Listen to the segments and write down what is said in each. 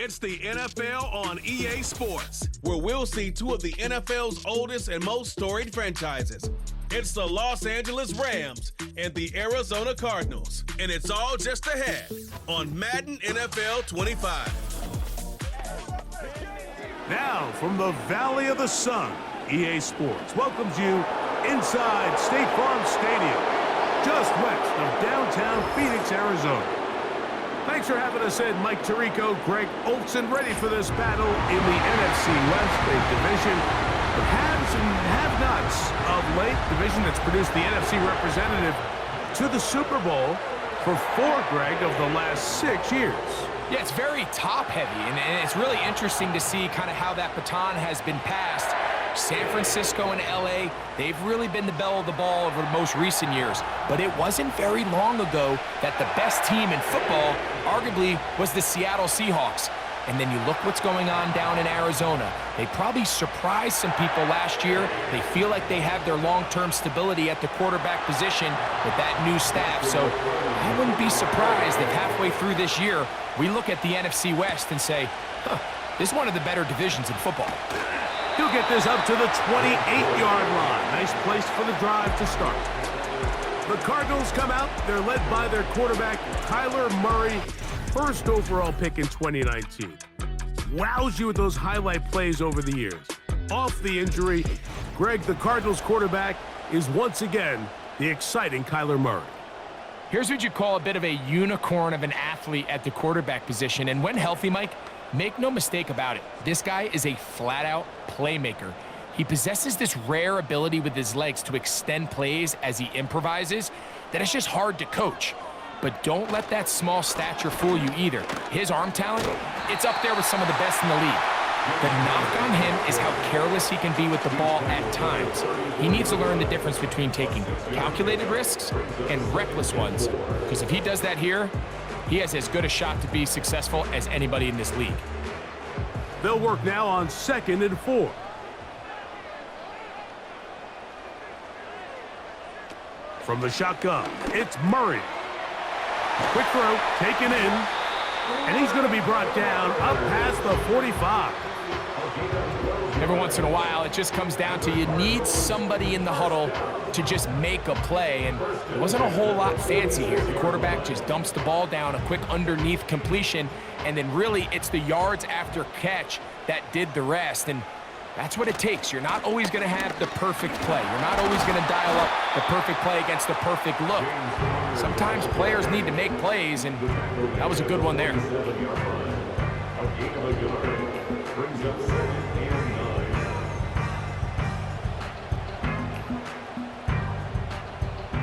It's the NFL on EA Sports, where we'll see two of the NFL's oldest and most storied franchises. It's the Los Angeles Rams and the Arizona Cardinals, and it's all just ahead on Madden NFL 25. Now, from the Valley of the Sun, EA Sports welcomes you inside State Farm Stadium, just west of downtown Phoenix, Arizona. Thanks for having us in, Mike Tirico, Greg Olson, ready for this battle in the NFC West, a division of haves and have-nots of late, division that's produced the NFC representative to the Super Bowl for 4, Greg, of the last 6 years. Yeah, it's very top-heavy, and it's really interesting to see kind of how that baton has been passed. San Francisco and LA, they've really been the belle of the ball over the most recent years. But it wasn't very long ago that the best team in football arguably was the Seattle Seahawks. And then you look what's going on down in Arizona. They probably surprised some people last year. They feel like they have their long-term stability at the quarterback position with that new staff. So I wouldn't be surprised if halfway through this year, we look at the NFC West and say, this is one of the better divisions in football. He'll get this up to the 28-yard line. Nice place for the drive to start. The Cardinals come out. They're led by their quarterback, Kyler Murray, first overall pick in 2019. Wows you with those highlight plays over the years. Off the injury, Greg, the Cardinals quarterback, is once again the exciting Kyler Murray. Here's what you call a bit of a unicorn of an athlete at the quarterback position. And when healthy, Mike, make no mistake about it, this guy is a flat-out playmaker. He possesses this rare ability with his legs to extend plays as he improvises that it's just hard to coach. But don't let that small stature fool you either. His arm talent, it's up there with some of the best in the league. The knock on him is how careless he can be with the ball at times. He needs to learn the difference between taking calculated risks and reckless ones. Because if he does that here, he has as good a shot to be successful as anybody in this league. They'll work now on 2nd and 4. From the shotgun, it's Murray. Quick throw, taken in, and he's going to be brought down up past the 45. Every once in a while, it just comes down to you need somebody in the huddle to just make a play, and it wasn't a whole lot fancy here. The quarterback just dumps the ball down, a quick underneath completion, and then really it's the yards after catch that did the rest, and that's what it takes. You're not always going to have the perfect play. You're not always going to dial up the perfect play against the perfect look. Sometimes players need to make plays, and that was a good one there.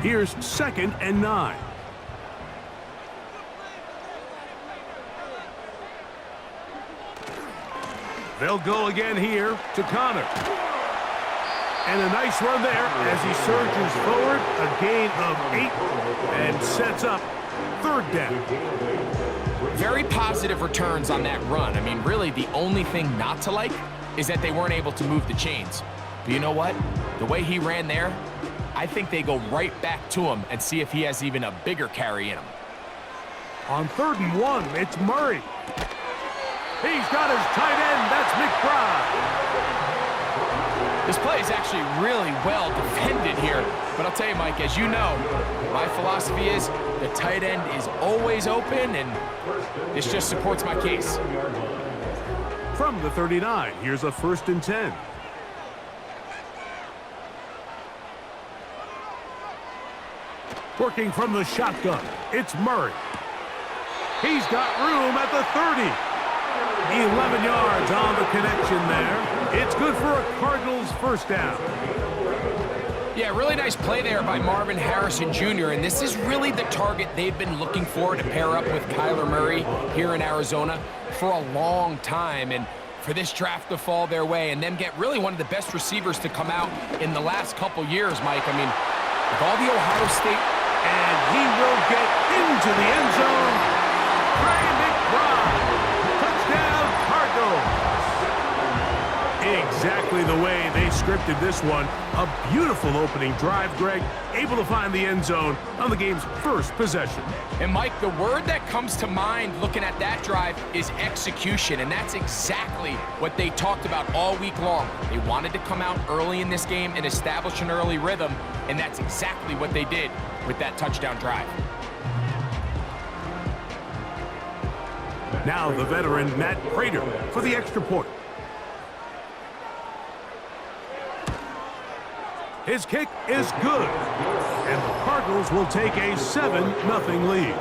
Here's 2nd and 9. They'll go again here to Connor. And a nice run there as he surges forward, a gain of 8, and sets up 3rd down. Very positive returns on that run. I mean, really, the only thing not to like is that they weren't able to move the chains. But you know what? The way he ran there, I think they go right back to him and see if he has even a bigger carry in him. On 3rd and 1, it's Murray. He's got his tight end. That's McBride. This play is actually really well defended here. But I'll tell you, Mike, as you know, my philosophy is the tight end is always open, and this just supports my case. From the 39, here's a 1st and 10. Working from the shotgun, it's Murray. He's got room at the 30. 11 yards on the connection there. It's good for a Cardinals first down. Yeah, really nice play there by Marvin Harrison Jr., and this is really the target they've been looking for to pair up with Kyler Murray here in Arizona for a long time. And for this draft to fall their way and them get really one of the best receivers to come out in the last couple years, Mike. I mean, with all the Ohio State, and he will get into the end zone. Trey McBride, touchdown Cardinals. Exactly the the way they scripted this one. A beautiful opening drive, Greg, able to find the end zone on the game's first possession. And Mike, the word that comes to mind looking at that drive is execution, and that's exactly what they talked about all week long. They wanted to come out early in this game and establish an early rhythm, and that's exactly what they did with that touchdown drive. Now the veteran Matt Prater for the extra point. His kick is good, and the Cardinals will take a 7-0 lead.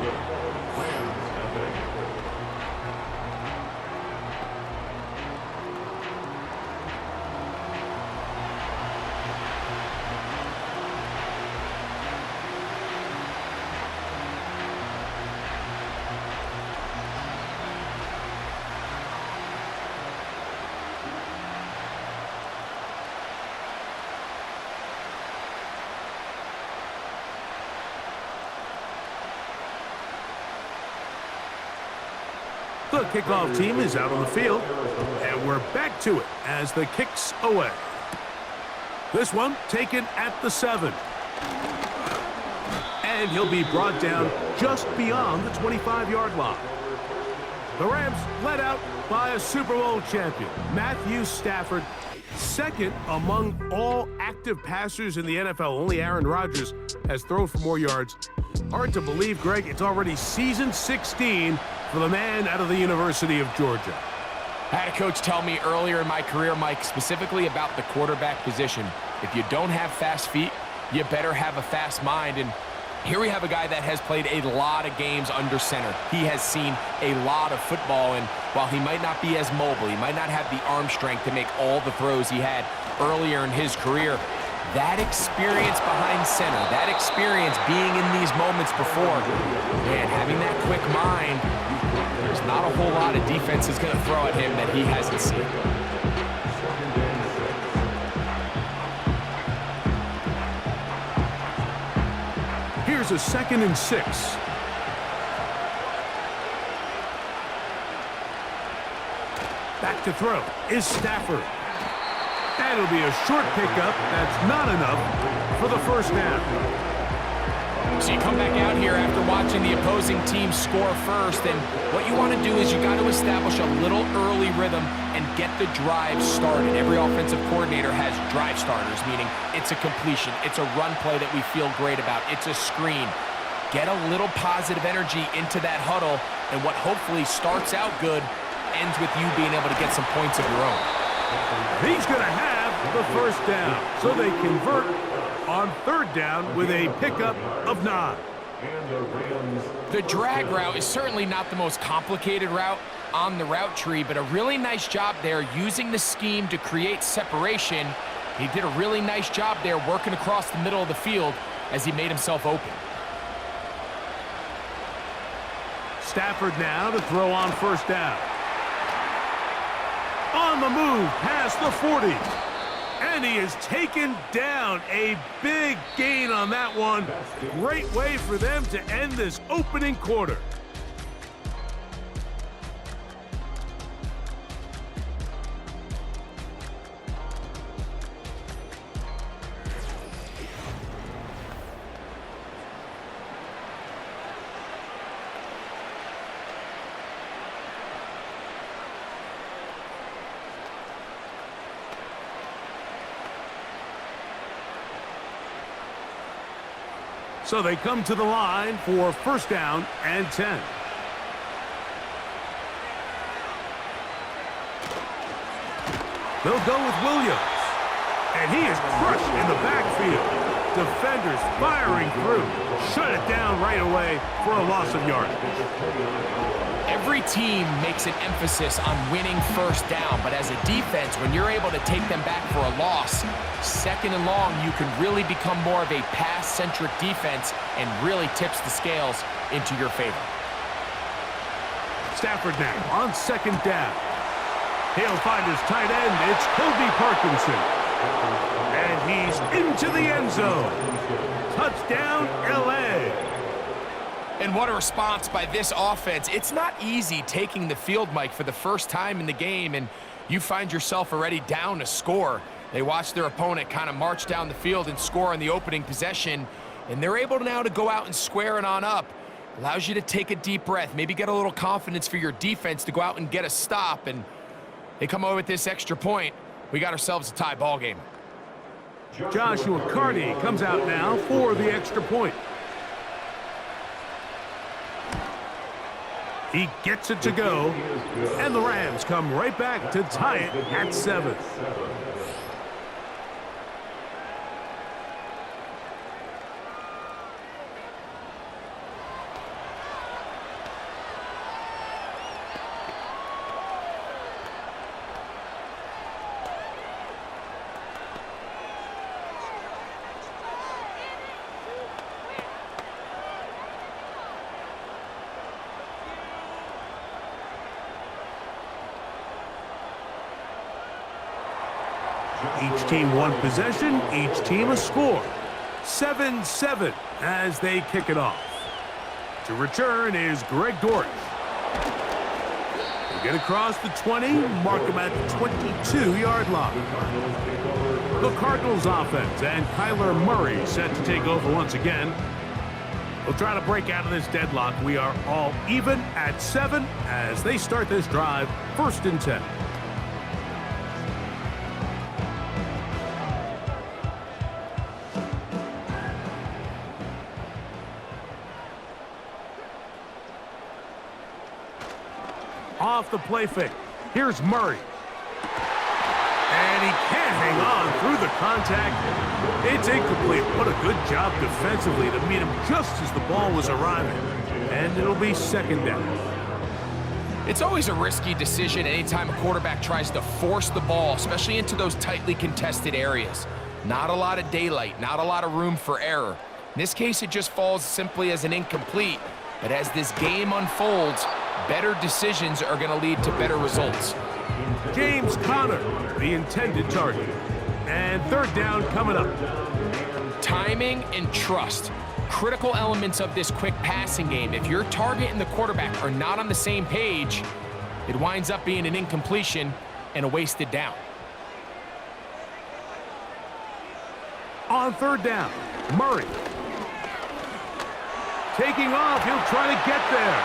The kickoff team is out on the field, and we're back to it as the kick's away. This one taken at the 7. And he'll be brought down just beyond the 25-yard line. The Rams led out by a Super Bowl champion, Matthew Stafford, second among all active passers in the NFL. Only Aaron Rodgers has thrown for more yards. Hard to believe, Greg, it's already season 16 for the man out of the University of Georgia. I had a coach tell me earlier in my career, Mike, specifically about the quarterback position. If you don't have fast feet, you better have a fast mind. And here we have a guy that has played a lot of games under center. He has seen a lot of football, and while he might not be as mobile, he might not have the arm strength to make all the throws he had earlier in his career, that experience behind center, that experience being in these moments before, man, having that quick mind, there's not a whole lot of defense is going to throw at him that he hasn't seen. Here's a 2nd and 6. Back to throw is Stafford. And it'll be a short pickup. That's not enough for the first down. So you come back out here after watching the opposing team score first, and what you want to do is you got to establish a little early rhythm and get the drive started. Every offensive coordinator has drive starters, meaning it's a completion, it's a run play that we feel great about, it's a screen. Get a little positive energy into that huddle, and what hopefully starts out good ends with you being able to get some points of your own. He's going to have the first down, so they convert on 3rd down with a pickup of 9. The drag route is certainly not the most complicated route on the route tree, but a really nice job there using the scheme to create separation. He did a really nice job there working across the middle of the field as he made himself open. Stafford now to throw on 1st down. On the move past the 40. And he is taken down. A big gain on that one. Great way for them to end this opening quarter. So they come to the line for 1st down and 10. They'll go with Williams. And he is crushed in the backfield. Defenders firing through. Shut it down right away for a loss of yardage. Every team makes an emphasis on winning 1st down, but as a defense, when you're able to take them back for a loss, 2nd and long, you can really become more of a pass-centric defense and really tips the scales into your favor. Stafford now on 2nd down. He'll find his tight end. It's Kobe Parkinson. And he's into the end zone. Touchdown, L.A. And what a response by this offense. It's not easy taking the field, Mike, for the first time in the game, and you find yourself already down a score. They watch their opponent kind of march down the field and score on the opening possession, and they're able now to go out and square it on up. Allows you to take a deep breath, maybe get a little confidence for your defense to go out and get a stop, and they come over with this extra point. We got ourselves a tie ball game. Joshua Carty comes out now for the extra point. He gets it to go, and the Rams come right back to tie it at 7. Each team one possession, each team a score. 7-7 as they kick it off. To return is Greg Dortch. They get across the 20, mark him at the 22-yard line. The Cardinals offense and Kyler Murray set to take over once again. We'll try to break out of this deadlock. We are all even at 7 as they start this drive, 1st and 10. Off the play fake. Here's Murray. And he can't hang on through the contact. It's incomplete. What a good job defensively to meet him just as the ball was arriving. And it'll be 2nd down. It's always a risky decision anytime a quarterback tries to force the ball, especially into those tightly contested areas. Not a lot of daylight, not a lot of room for error. In this case, it just falls simply as an incomplete. But as this game unfolds, better decisions are going to lead to better results. James Conner, the intended target. And 3rd down coming up. Timing and trust. Critical elements of this quick passing game. If your target and the quarterback are not on the same page, it winds up being an incompletion and a wasted down. On 3rd down, Murray. Taking off, he'll try to get there.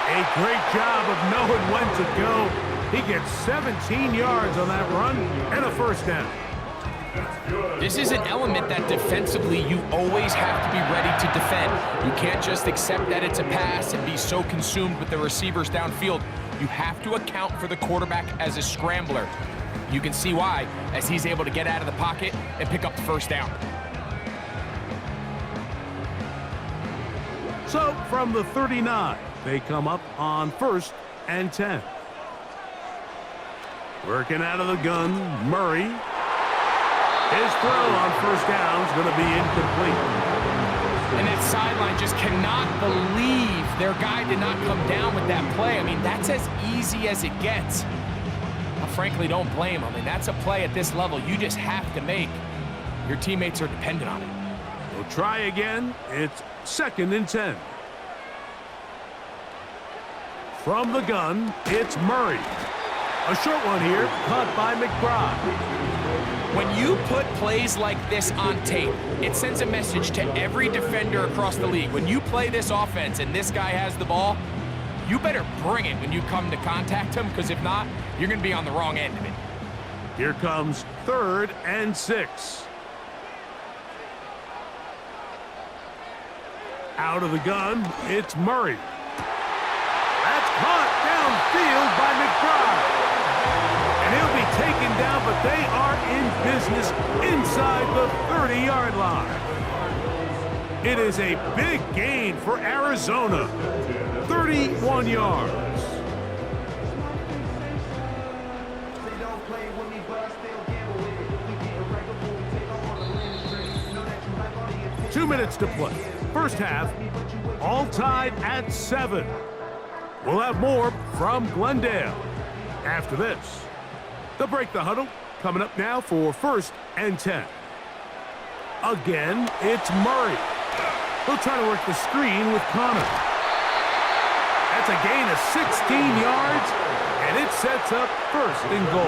A great job of knowing when to go. He gets 17 yards on that run and a 1st down. This is an element that defensively you always have to be ready to defend. You can't just accept that it's a pass and be so consumed with the receivers downfield. You have to account for the quarterback as a scrambler. You can see why, as he's able to get out of the pocket and pick up the 1st down. So from the 39, they come up on 1st and 10. Working out of the gun, Murray. His throw on 1st down is going to be incomplete. And that sideline just cannot believe their guy did not come down with that play. I mean, that's as easy as it gets. I frankly don't blame him. I mean, that's a play at this level you just have to make. Your teammates are dependent on it. We'll try again. It's 2nd and 10. From the gun, it's Murray. A short one here, caught by McBride. When you put plays like this on tape, it sends a message to every defender across the league. When you play this offense and this guy has the ball, you better bring it when you come to contact him, because if not, you're going to be on the wrong end of it. Here comes 3rd and 6. Out of the gun, it's Murray. That's caught downfield by McBride. And he'll be taken down, but they are in business inside the 30-yard line. It is a big gain for Arizona. 31 yards. 2 minutes to play. 1st half, all tied at 7. We'll have more from Glendale after this. They'll break the huddle. Coming up now for 1st and 10. Again, it's Murray. He'll try to work the screen with Conner. At That's a gain of 16 yards, and it sets up first and goal.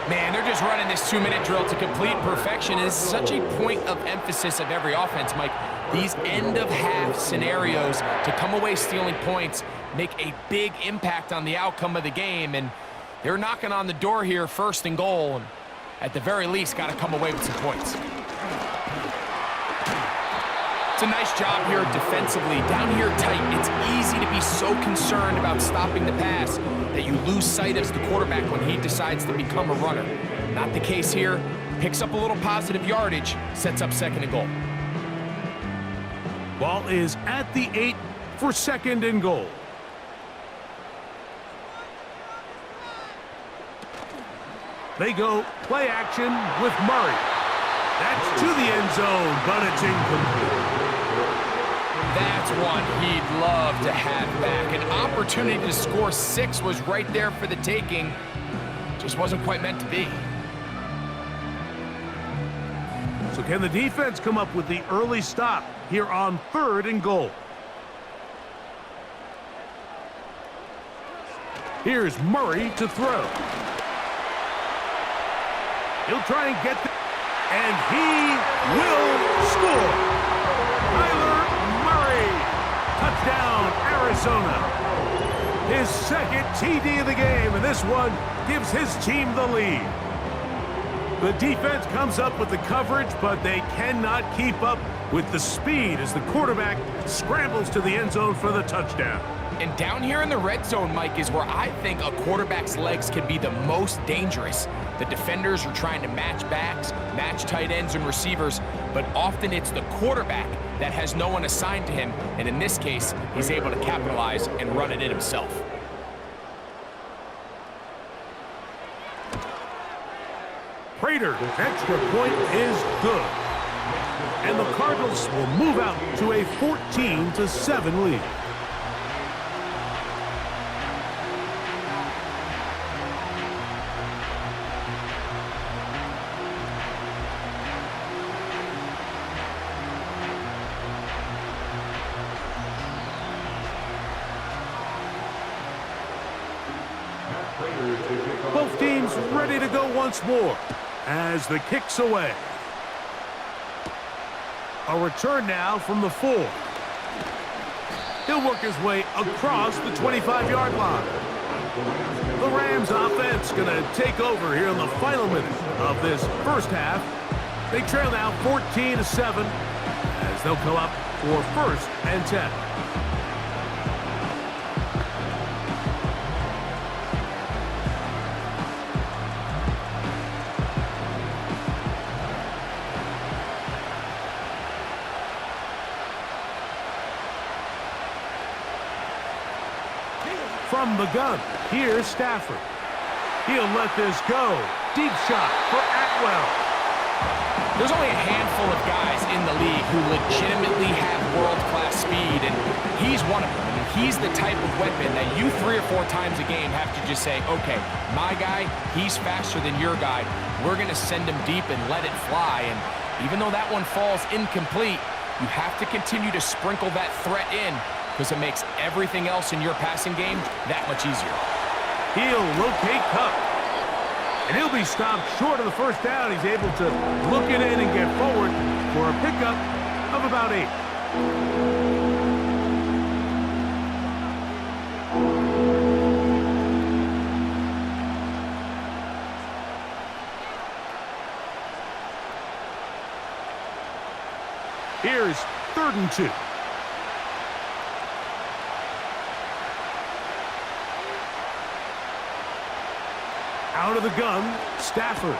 Man, they're just running this 2-minute drill to complete perfection. It's such a point of emphasis of every offense, Mike. These end-of-half scenarios to come away stealing points make a big impact on the outcome of the game, and they're knocking on the door here, first and goal, and at the very least, got to come away with some points. It's a nice job here defensively. Down here tight, it's easy to be so concerned about stopping the pass that you lose sight of the quarterback when he decides to become a runner. Not the case here. Picks up a little positive yardage, sets up second and goal. Ball is at the 8 for second and goal. They go play action with Murray. That's to the end zone, but it's incomplete. That's one he'd love to have back. An opportunity to score 6 was right there for the taking. Just wasn't quite meant to be. So can the defense come up with the early stop here on third and goal? Here's Murray to throw. He'll try and get the... And he will score! Touchdown, Arizona. His second TD of the game, and this one gives his team the lead. The defense comes up with the coverage, but they cannot keep up with the speed as the quarterback scrambles to the end zone for the touchdown. And down here in the red zone, Mike, is where I think a quarterback's legs can be the most dangerous. The defenders are trying to match backs, match tight ends and receivers, but often it's the quarterback that has no one assigned to him, and in this case, he's able to capitalize and run it in himself. Prater's extra point is good. And the Cardinals will move out to a 14-7 lead. Both teams ready to go once more as the kick's away. A return now from the 4. He'll work his way across the 25-yard line. The Rams offense going to take over here in the final minute of this first half. They trail now 14-7 as they'll come up for first and 10. From the gun, here's Stafford. He'll let this go. Deep shot for Atwell. There's only a handful of guys in the league who legitimately have world-class speed, and he's one of them. I mean, he's the type of weapon that you 3 or 4 times a game have to just say, okay, my guy, he's faster than your guy. We're going to send him deep and let it fly. And even though that one falls incomplete, you have to continue to sprinkle that threat in, because it makes everything else in your passing game that much easier. He'll locate Cup. And he'll be stopped short of the first down. He's able to look it in and get forward for a pickup of about 8. Here's 3rd and 2. Out of the gun, Stafford.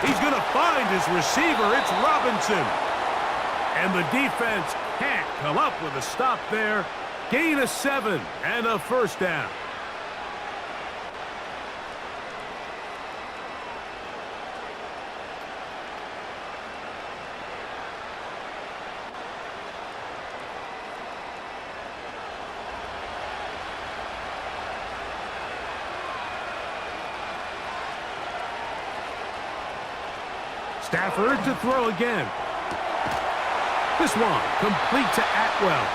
He's going to find his receiver. It's Robinson. And the defense can't come up with a stop there. Gain of 7 and a first down. Stafford to throw again. This one complete to Atwell.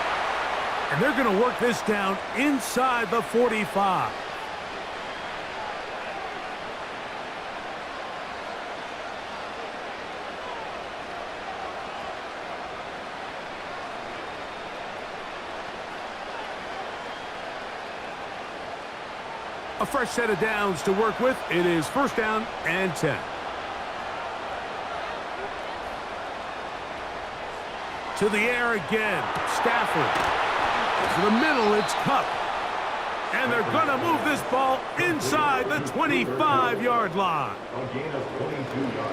And they're going to work this down inside the 45. A fresh set of downs to work with. It is first down and 10. To the air again. Stafford. To the middle, it's Cup. And they're going to move this ball inside the 25-yard line.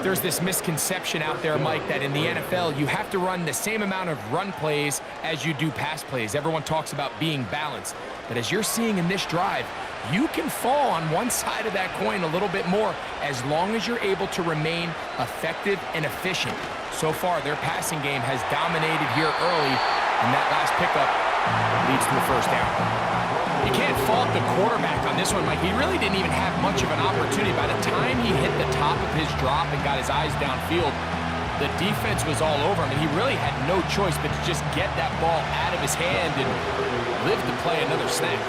There's this misconception out there, Mike, that in the NFL, you have to run the same amount of run plays as you do pass plays. Everyone talks about being balanced. But as you're seeing in this drive, you can fall on one side of that coin a little bit more as long as you're able to remain effective and efficient. So far, their passing game has dominated here early, and that last pickup leads to a first down. You can't fault the quarterback on this one, Mike. He really didn't even have much of an opportunity. By the time he hit the top of his drop and got his eyes downfield, the defense was all over him, and he really had no choice but to just get that ball out of his hand and live to play another snap.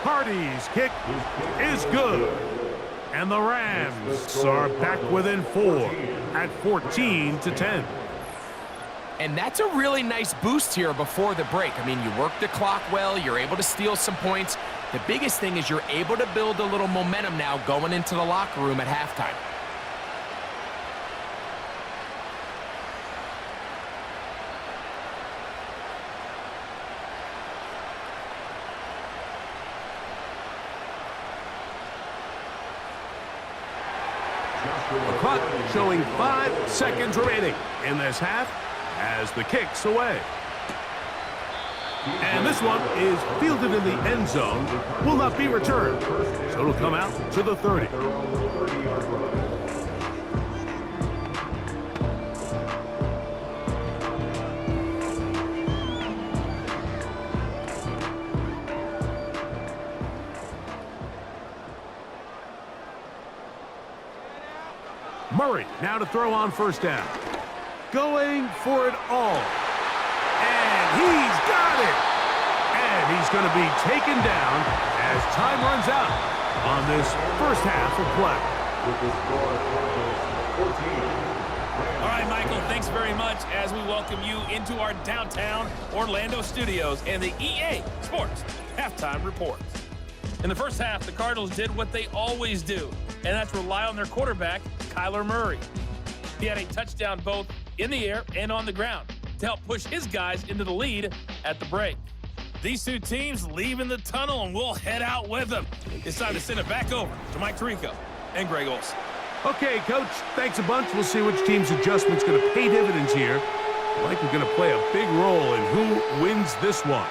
Hardy's kick is good. And the Rams are back within 4 at 14-10. And that's a really nice boost here before the break. I mean, you work the clock well, you're able to steal some points. The biggest thing is you're able to build a little momentum now going into the locker room at halftime. The clock showing 5 seconds remaining in this half as the kick's away. And this one is fielded in the end zone, will not be returned. So it'll come out to the 30. Murray now to throw on first down. Going for it all. And he's got it. And he's going to be taken down as time runs out on this first half of play. All right, Michael, thanks very much as we welcome you into our downtown Orlando studios and the EA Sports Halftime Report. In the first half, the Cardinals did what they always do, and that's rely on their quarterback, Kyler Murray. He had a touchdown both in the air and on the ground to help push his guys into the lead at the break. These two teams leave in the tunnel, and we'll head out with them. It's time to send it back over to Mike Tirico and Greg Olson. Okay, Coach, thanks a bunch. We'll see which team's adjustment's going to pay dividends here. I like we're going to play a big role in who wins this one.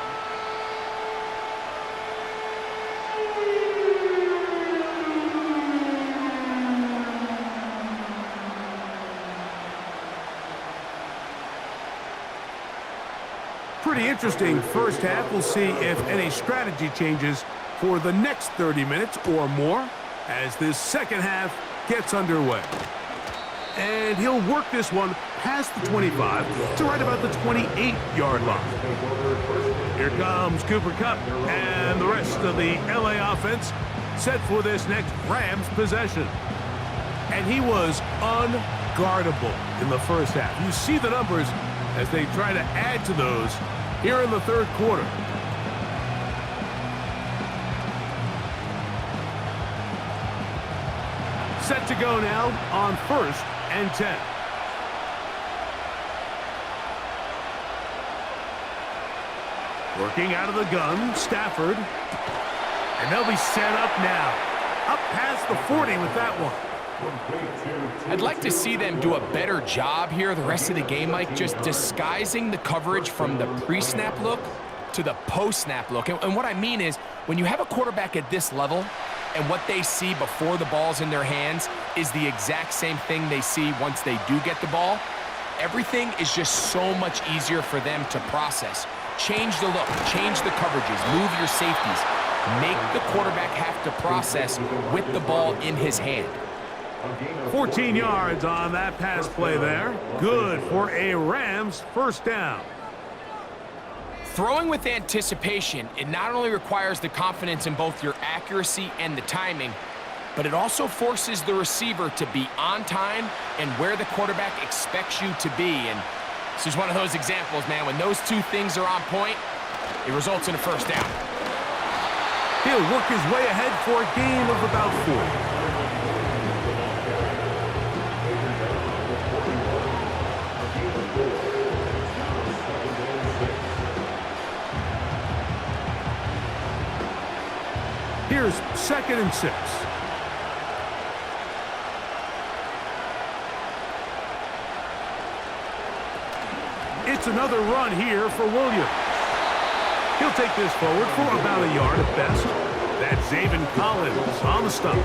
Pretty interesting first half. We'll see if any strategy changes for the next 30 minutes or more as this second half gets underway. And he'll work this one past the 25 to right about the 28-yard line. Here comes Cooper Kupp and the rest of the LA offense set for this next Rams possession. And he was unguardable in the first half. You see the numbers as they try to add to those here in the third quarter. Set to go now on first and 10. Working out of the gun, Stafford. And they'll be set up now. Up past the 40 with that one. I'd like to see them do a better job here the rest of the game, Mike, just disguising the coverage from the pre-snap look to the post-snap look. And what I mean is, when you have a quarterback at this level and what they see before the ball's in their hands is the exact same thing they see once they do get the ball, everything is just so much easier for them to process. Change the look, change the coverages, move your safeties. Make the quarterback have to process with the ball in his hand. 14 yards on that pass play there. Good for a Rams first down. Throwing with anticipation, it not only requires the confidence in both your accuracy and the timing, but it also forces the receiver to be on time and where the quarterback expects you to be. And this is one of those examples, man. When those two things are on point, it results in a first down. He'll work his way ahead for a gain of about 4. Here's 2nd and 6. It's another run here for Williams. He'll take this forward for about a yard at best. That's Zaven Collins on the stop.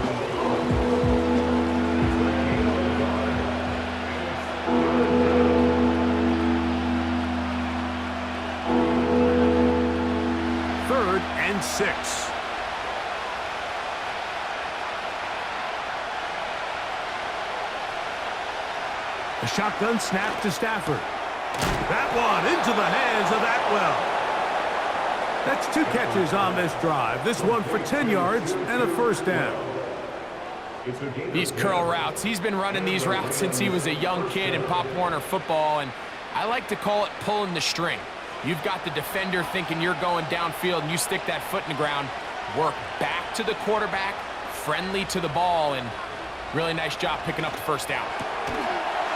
Third and 6. A shotgun snap to Stafford. That one into the hands of Atwell. That's 2 catches on this drive. This one for 10 yards and a first down. These curl routes, he's been running these routes since he was a young kid in Pop Warner football, and I like to call it pulling the string. You've got the defender thinking you're going downfield, and you stick that foot in the ground, work back to the quarterback, friendly to the ball, and really nice job picking up the first down.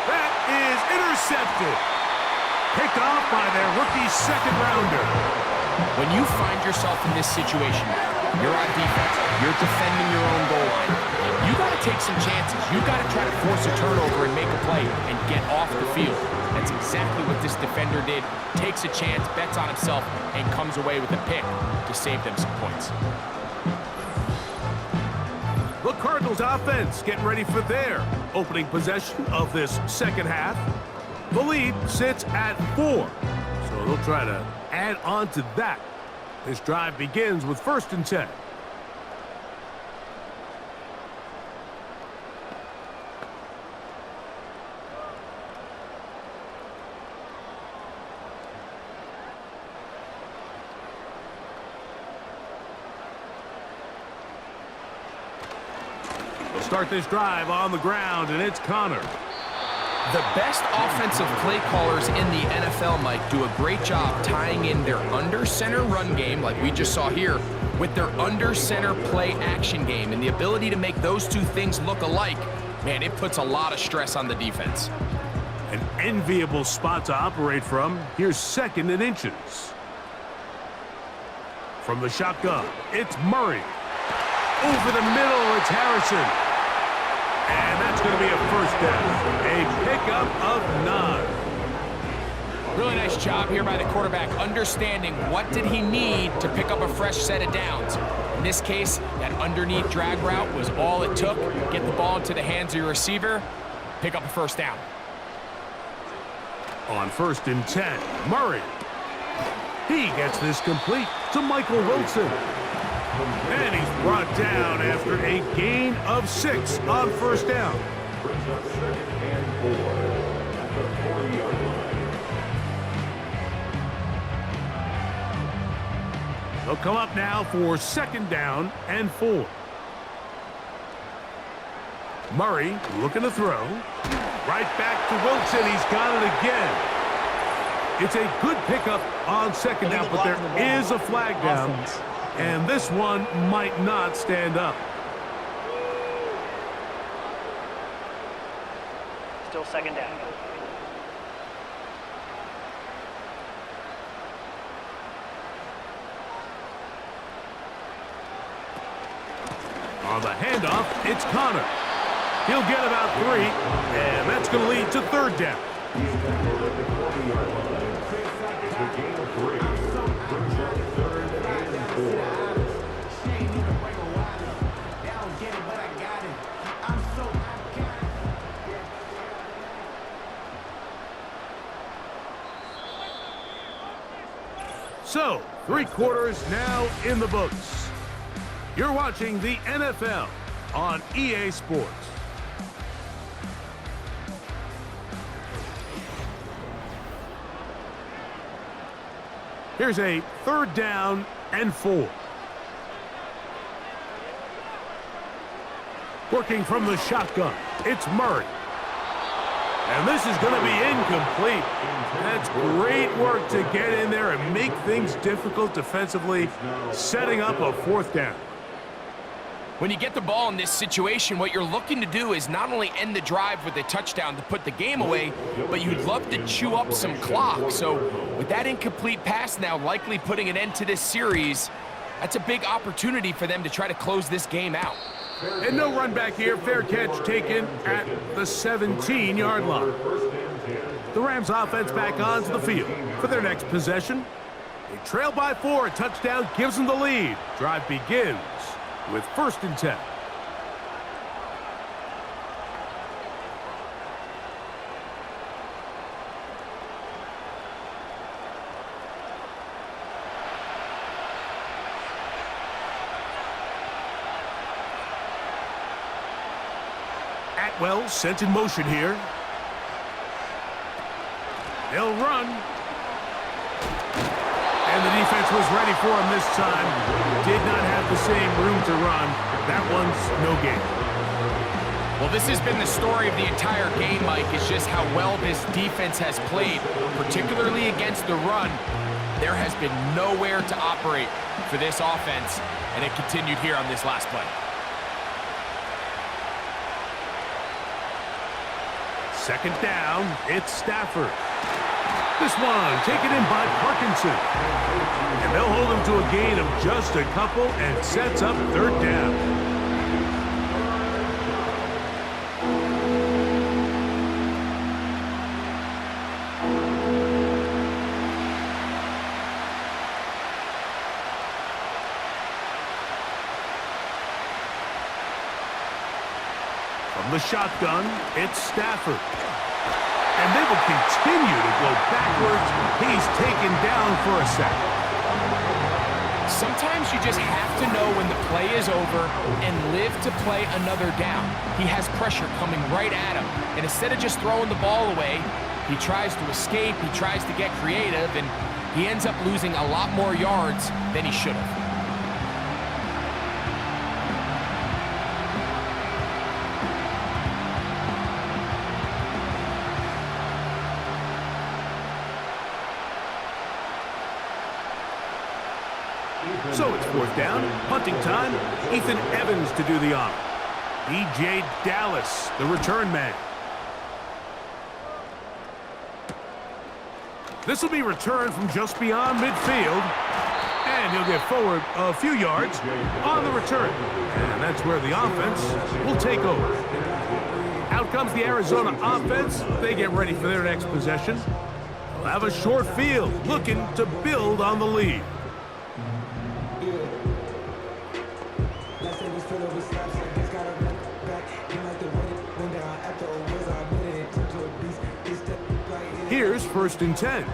That is intercepted. Picked off by their rookie 2nd rounder. When you find yourself in this situation, you're on defense, you're defending your own goal line, you got to take some chances. You got to try to force a turnover and make a play and get off the field. That's exactly what this defender did. Takes a chance, bets on himself, and comes away with a pick to save them some points. The Cardinals offense getting ready for their opening possession of this second half. The lead sits at 4, so they'll try to add on to that. This drive begins with 1st and 10. They'll start this drive on the ground, and it's Connor. The best offensive play callers in the NFL, Mike, do a great job tying in their under-center run game, like we just saw here, with their under-center play action game. And the ability to make those two things look alike, man, it puts a lot of stress on the defense. An enviable spot to operate from. Here's 2nd and inches. From the shotgun, it's Murray. Over the middle, it's Harrison. And that's going to be a first down. A pickup of 9. Really nice job here by the quarterback, understanding what did he need to pick up a fresh set of downs. In this case, that underneath drag route was all it took. Get the ball into the hands of your receiver, pick up a first down. On 1st and 10, Murray. He gets this complete to Michael Wilson. And he's brought down after a gain of 6 on first down. They'll come up now for 2nd down and 4. Murray looking to throw. Right back to Wilson. He's got it again. It's a good pickup on 2nd down, but there is a flag down. And this one might not stand up. Still 2nd down. On the handoff, it's Connor. He'll get about 3, and that's going to lead to 3rd down. So, 3 quarters now in the books. You're watching the NFL on EA Sports. Here's a 3rd down and 4. Working from the shotgun, it's Murray. And this is going to be incomplete. That's great work to get in there and make things difficult defensively, setting up a 4th down. When you get the ball in this situation, what you're looking to do is not only end the drive with a touchdown to put the game away, but you'd love to chew up some clock. So with that incomplete pass now likely putting an end to this series, that's a big opportunity for them to try to close this game out. And no run back here. Fair catch taken at the 17-yard line. The Rams offense back onto the field for their next possession. They trail by 4. A touchdown gives them the lead. Drive begins with 1st and 10. Atwell sent in motion here. They'll run. And the defense was ready for him this time. Did not have the same room to run. That one's no gain. Well, this has been the story of the entire game, Mike, is just how well this defense has played, particularly against the run. There has been nowhere to operate for this offense, and it continued here on this last play. 2nd down, it's Stafford. This one taken in by Parkinson. And they'll hold him to a gain of just a couple and sets up 3rd down. From the shotgun, it's Stafford. And they will continue to go backwards. He's taken down for a sack. Sometimes you just have to know when the play is over and live to play another down. He has pressure coming right at him. And instead of just throwing the ball away, he tries to escape, he tries to get creative, and he ends up losing a lot more yards than he should have. So it's 4th down, punting time. Ethan Evans to do the honor. E.J. Dallas, the return man. This will be returned from just beyond midfield. And he'll get forward a few yards on the return. And that's where the offense will take over. Out comes the Arizona offense. They get ready for their next possession. They'll have a short field, looking to build on the lead. Here's 1st and 10.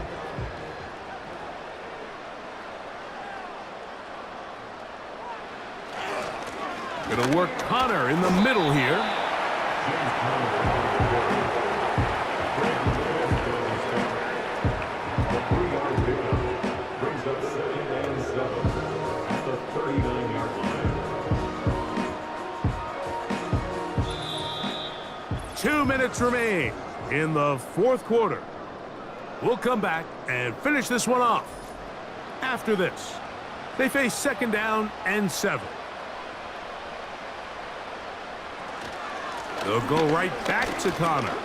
Gonna work Connor in the middle here. Brings up 2nd and 7 at the 39-yard line. 2 minutes remain in the 4th quarter. We'll come back and finish this one off. After this, they face 2nd down and 7. They'll go right back to Connor.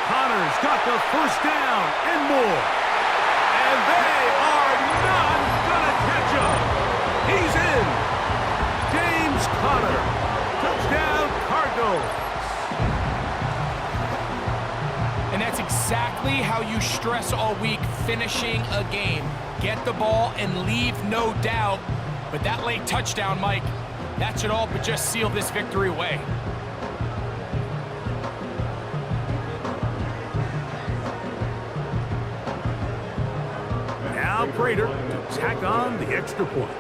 Connor's got the 1st down and more. And they are not gonna catch up. He's in. James Conner. Touchdown, Cardinals. And that's exactly how you stress all week, finishing a game. Get the ball and leave no doubt. But that late touchdown, Mike, that should all but just seal this victory away. Now Prater to tack on the extra point.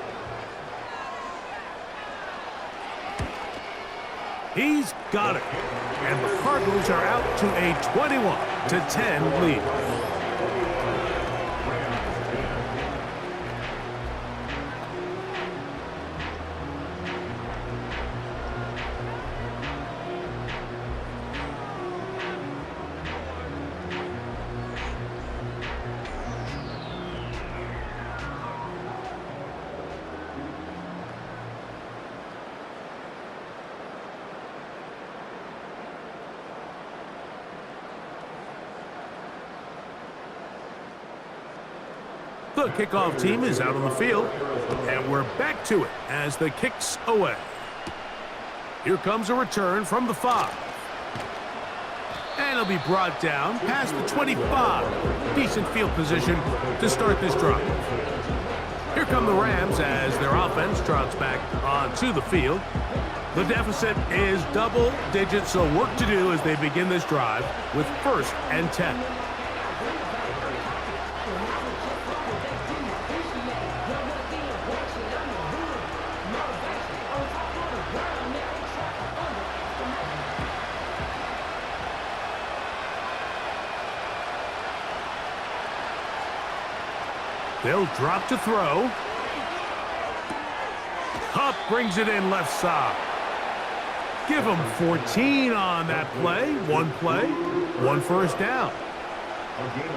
He's got it. And the Cardinals are out to a 21-10 lead. The kickoff team is out on the field, and we're back to it as the kick's away. Here comes a return from the 5. And it'll be brought down past the 25. Decent field position to start this drive. Here come the Rams as their offense trots back onto the field. The deficit is double digits, so work to do as they begin this drive with 1st and 10. They'll drop to throw. Kupp brings it in left side. Give him 14 on that play. 1 first down.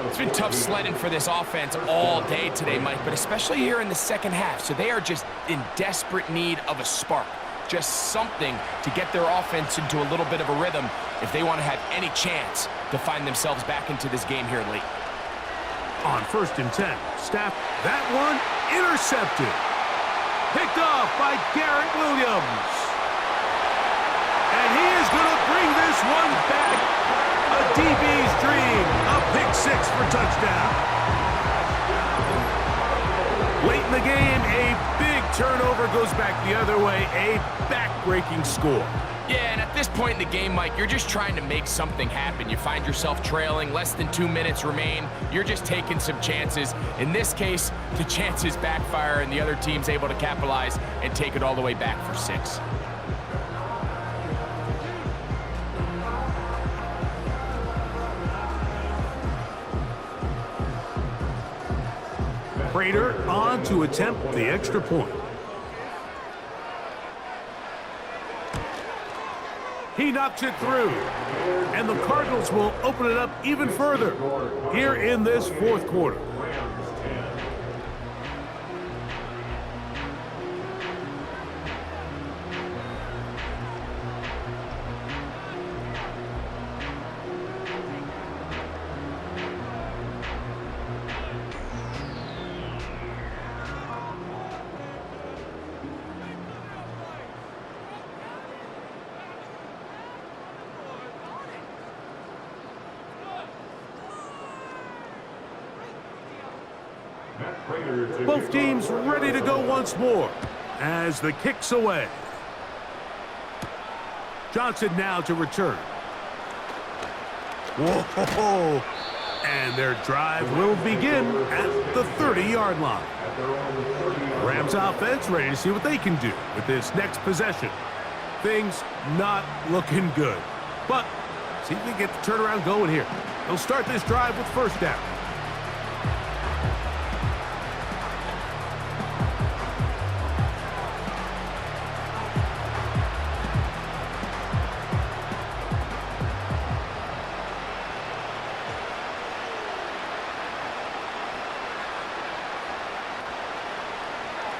It's been tough sledding for this offense all day today, Mike, but especially here in the second half. So they are just in desperate need of a spark. Just something to get their offense into a little bit of a rhythm if they want to have any chance to find themselves back into this game here late. On 1st and 10, Staff, that one intercepted. Picked off by Garrett Williams. And he is going to bring this one back. A DB's dream. A pick 6 for touchdown. Late in the game, a big turnover goes back the other way. A back-breaking score. Yeah, and at this point in the game, Mike, you're just trying to make something happen. You find yourself trailing, less than 2 minutes remain. You're just taking some chances. In this case, the chances backfire and the other team's able to capitalize and take it all the way back for 6. Prater on to attempt the extra point. He knocks it through, and the Cardinals will open it up even further here in this 4th quarter. Both teams ready to go once more as the kick's away. Johnson now to return. Whoa! And their drive will begin at the 30-yard line. Rams offense ready to see what they can do with this next possession. Things not looking good, but see if they get the turnaround going here. They'll start this drive with 1st down.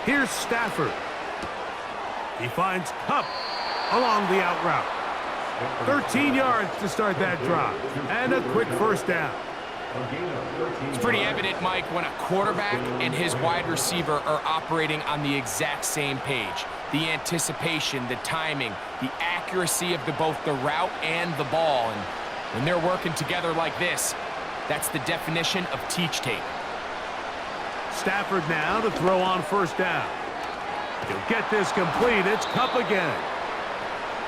Here's Stafford. He finds Kupp along the out route. 13 yards to start that drive. And a quick 1st down. It's pretty evident, Mike, when a quarterback and his wide receiver are operating on the exact same page. The anticipation, the timing, the accuracy of both the route and the ball. And when they're working together like this, that's the definition of teach tape. Stafford now to throw on 1st down. He'll get this complete. It's Kupp again.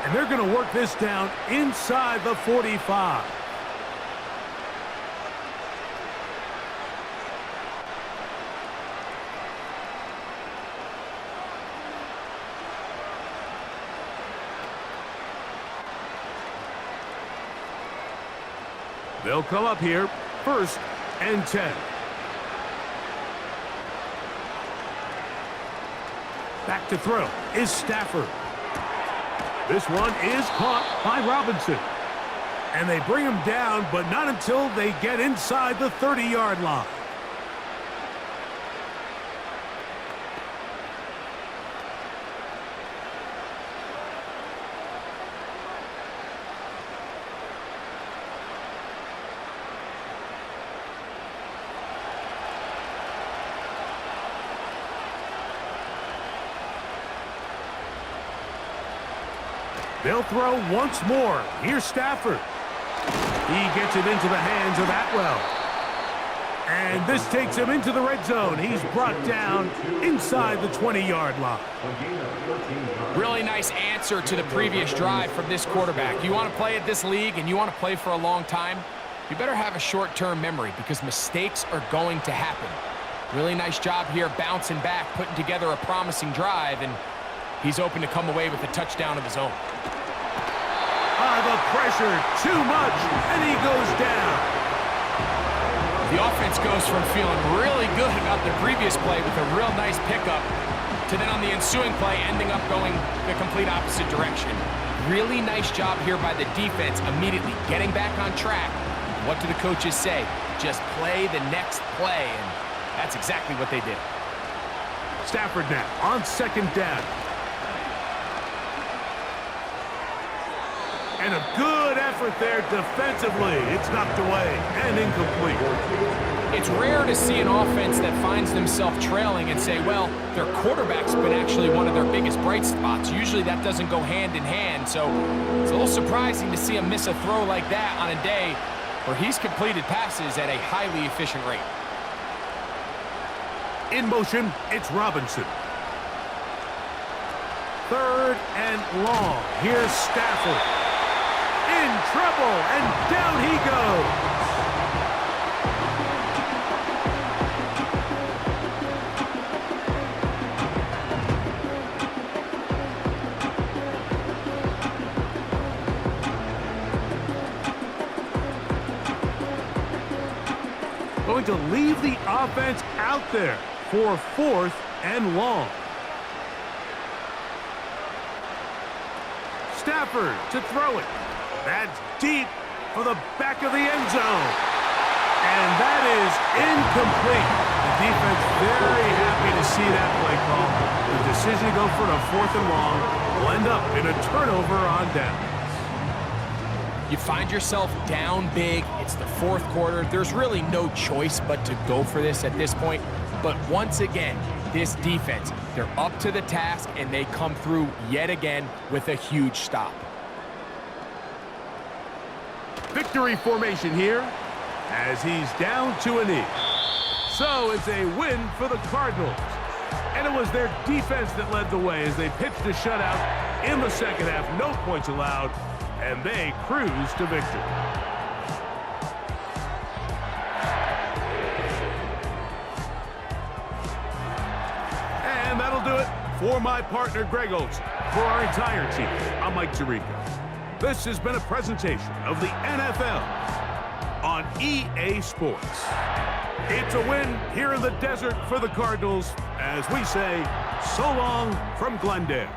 And they're going to work this down inside the 45. They'll come up here, 1st and 10. Back to throw is Stafford. This one is caught by Robinson. And they bring him down, but not until they get inside the 30-yard line. They'll throw once more. Here's Stafford. He gets it into the hands of Atwell. And this takes him into the red zone. He's brought down inside the 20-yard line. Really nice answer to the previous drive from this quarterback. You want to play at this league and you want to play for a long time, you better have a short-term memory because mistakes are going to happen. Really nice job here bouncing back, putting together a promising drive, and he's open to come away with a touchdown of his own. The pressure, too much, and he goes down. The offense goes from feeling really good about the previous play with a real nice pickup to then on the ensuing play ending up going the complete opposite direction. Really nice job here by the defense immediately getting back on track. What do the coaches say? Just play the next play, and that's exactly what they did. Stafford now on second down. And a good effort there defensively. It's knocked away and incomplete. It's rare to see an offense that finds themselves trailing and say, well, their quarterback's been actually one of their biggest bright spots. Usually that doesn't go hand in hand, so it's a little surprising to see him miss a throw like that on a day where he's completed passes at a highly efficient rate. In motion, it's Robinson. Third and long. Here's Stafford. In trouble, and down he goes. Going to leave the offense out there for fourth and long. Stafford to throw it. That's deep for the back of the end zone. And that is incomplete. The defense very happy to see that play call. The decision to go for a fourth and long will end up in a turnover on downs. You find yourself down big. It's the fourth quarter. There's really no choice but to go for this at this point. But once again, this defense, they're up to the task, and they come through yet again with a huge stop. Victory formation here as he's down to a knee. So it's a win for the Cardinals. And it was their defense that led the way as they pitched a shutout in the second half. No points allowed, and they cruise to victory. And that'll do it for my partner, Greg Olson. For our entire team, I'm Mike Tirico. This has been a presentation of the NFL on EA Sports. It's a win here in the desert for the Cardinals as we say so long from Glendale.